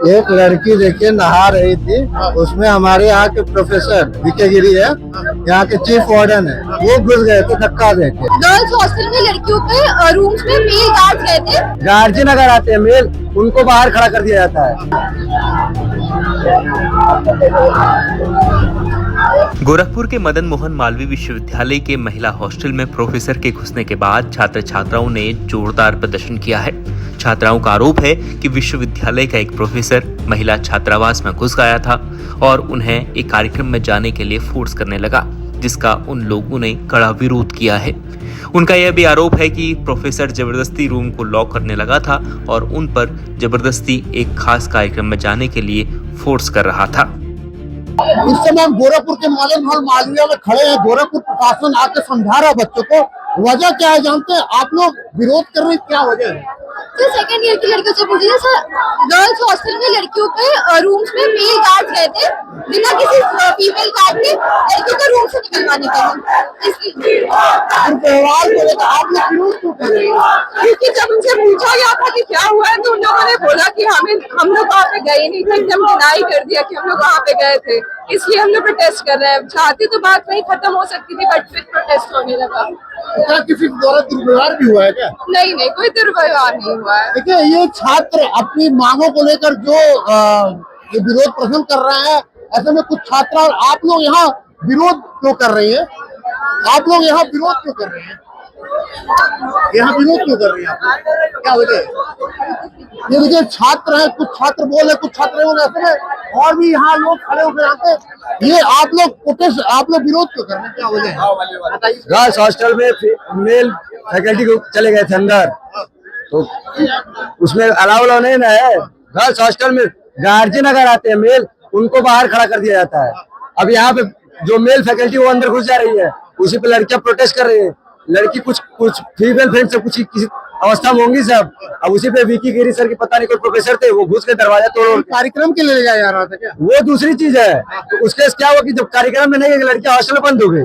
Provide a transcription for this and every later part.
एक लड़की देखिए नहा रही थी, उसमें हमारे यहाँ के प्रोफेसर वीके गिरी है, यहाँ के चीफ वार्डन है, वो घुस गए थे धक्का देके। गर्ल्स हॉस्टल में लड़कियों के रूम्स में मेल गार्ड गए थे। गार्जियन अगर आते हैं मेल, उनको बाहर खड़ा कर दिया जाता है। गोरखपुर के मदन मोहन मालवीय विश्वविद्यालय के महिला हॉस्टल में प्रोफेसर के घुसने के बाद छात्र छात्राओं ने जोरदार प्रदर्शन किया है। छात्राओं का आरोप है कि विश्वविद्यालय का एक प्रोफेसर महिला छात्रावास में घुस गया था और उन्हें एक कार्यक्रम में जाने के लिए फोर्स करने लगा, जिसका उन लोगों ने कड़ा विरोध किया है। उनका यह भी आरोप है कि प्रोफेसर जबरदस्ती रूम को लॉक करने लगा था और उन पर जबरदस्ती एक खास कार्यक्रम में जाने के लिए फोर्स कर रहा था। इस समय हम गोरखपुर के मदन मोहन मालवीय में खड़े हैं। गोरखपुर प्रशासन आके समझा रहा है बच्चों को। वजह क्या है जानते हैं आप लोग? विरोध कर रहे हैं, क्या वजह है? तो सेकेंड ईयर की लड़कियों से पूछिए सर, गर्ल्स हॉस्टल में लड़कियों के रूम्स में मेल गार्ड गए थे बिना किसी फीमेल गार्ड के लड़कियों के रूम से निकलवाने के लिए। त्योहार को लेकर आप लोग विरोध क्यों कर रहे हैं? क्योंकि जब उनसे पूछा गया था कि क्या हुआ है तो उन लोगों ने बोला कि हम लोग वहाँ पे गए नहीं थे, एकदम डिनाई कर दिया कि हम लोग वहाँ पे गए थे, इसलिए हम लोग प्रोटेस्ट कर रहे हैं। चाहती तो बात वही खत्म हो सकती थी, बट फिर प्रोटेस्ट होने लगा। क्या किसी द्वारा दुर्व्यवहार भी हुआ है क्या? नहीं, कोई दुर्व्यवहार नहीं हुआ है। देखिए, ये छात्र अपनी मांगों को लेकर जो ये विरोध प्रदर्शन कर रहे हैं, ऐसे में कुछ छात्र और आप लोग यहाँ विरोध क्यों कर रही हैं? आप लोग यहाँ विरोध क्यों कर रहे हैं? यहाँ विरोध क्यों कर रही हैं आप? क्या वजह है? ये देखिए छात्र हैं, कुछ छात्र बोल रहे, कुछ छात्र बोल रहे, ऐसे में और भी यहाँ लोग खड़े होकर आते हैं। ये आप लोग प्रोटेस्ट, आप लोग विरोध क्यों कर रहे हैं? क्या वजह है? गर्ल्स हॉस्टल में मेल फैकल्टी को चले गए थे अंदर, तो उसमें अलाउ नहीं ना है। गर्ल्स हॉस्टल में गार्जियन अगर आते हैं मेल, उनको बाहर खड़ा कर दिया जाता है। अब यहाँ पे जो मेल फैकल्टी वो अंदर घुस जा रही है, उसी पे लड़कियां प्रोटेस्ट कर रही है। लड़की कुछ फीमेल फ्रेंड से कुछ किसी अवस्था में होंगी सब। अब उसी पे वीके गिरी सर की पता नहीं कोई प्रोफेसर थे, वो घुस के दरवाजा तोड़ कार्यक्रम के लिए ले जाया जा रहा था क्या? वो दूसरी चीज है। तो उसके क्या हुआ कि जब कार्यक्रम में नहीं, लड़कियां हॉस्टल बंद हो गई,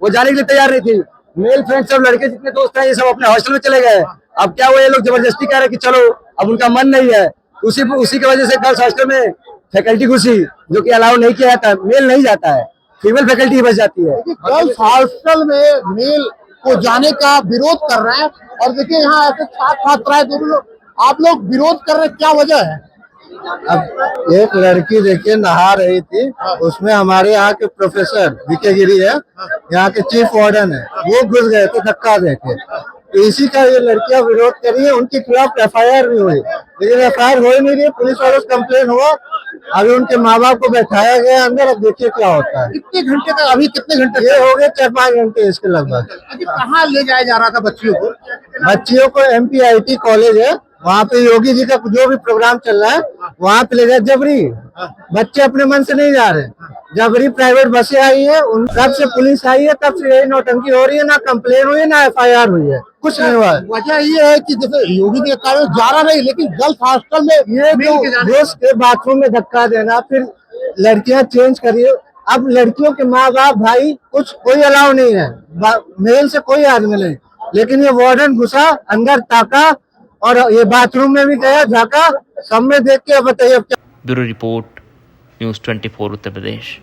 वो जाने के लिए तैयार नहीं थी। मेल फ्रेंड सब लड़के जितने दोस्त हैं ये सब अपने हॉस्टल में चले गए। अब क्या हुआ, ये लोग जबरदस्ती कह रहे कि चलो, अब उनका मन नहीं है। उसी की वजह से गर्ल्स हॉस्टल में फैकल्टी घुसी, जो कि अलाउ नहीं किया जाता, मेल नहीं जाता है, फीमेल फैकल्टी ही बच जाती है। गर्ल्स हॉस्टल में मेल को जाने का विरोध कर रहे हैं और देखिए यहाँ ऐसे छात्र छात्राएं दोनों लोग, आप लोग विरोध कर रहे हैं, क्या वजह है? अब एक लड़की देखिए नहा रही थी, उसमें हमारे यहाँ के प्रोफेसर वीके गिरी है, यहाँ के चीफ वार्डन है, वो घुस गए थे धक्का देके। तो इसी का ये लड़कियां विरोध कर रही है। उनके खिलाफ FIR भी हुई, लेकिन FIR हो ही नहीं रही। पुलिस वालों से कंप्लेन हुआ, अभी उनके माँ बाप को बैठाया गया अंदर। अब देखिए क्या होता है। कितने घंटे तक, अभी कितने घंटे ये हो गए 4-5 घंटे इसके लगभग। कहाँ ले जाया जा रहा था बच्चियों को? बच्चियों को MPIT कॉलेज है, वहाँ पे योगी जी का जो भी प्रोग्राम चल रहा है वहाँ पे ले जाए। जबरी बच्चे अपने मन से नहीं जा रहे, जबरी प्राइवेट बसें आई है, उन तब से पुलिस आई है, तब से यही नौटंकी हो रही है। ना कंप्लेन हुई है, ना FIR हुई है, कुछ नहीं हुआ है। वजह ये है कि जैसे योगी के कारण जा रहा नहीं, लेकिन गर्ल्स हॉस्टल में ये दोस्त के बाथरूम में धक्का देना, फिर लड़कियां चेंज करिए। अब लड़कियों के माँ बाप भाई कुछ कोई अलाउ नहीं है, मेल से कोई आदमी नहीं, लेकिन ये वार्डन घुसा अंदर, ताका और ये बाथरूम में भी गया, झाका, सब में देख के। बताइए अब क्या। Bureau report, news 24 Uttar Pradesh.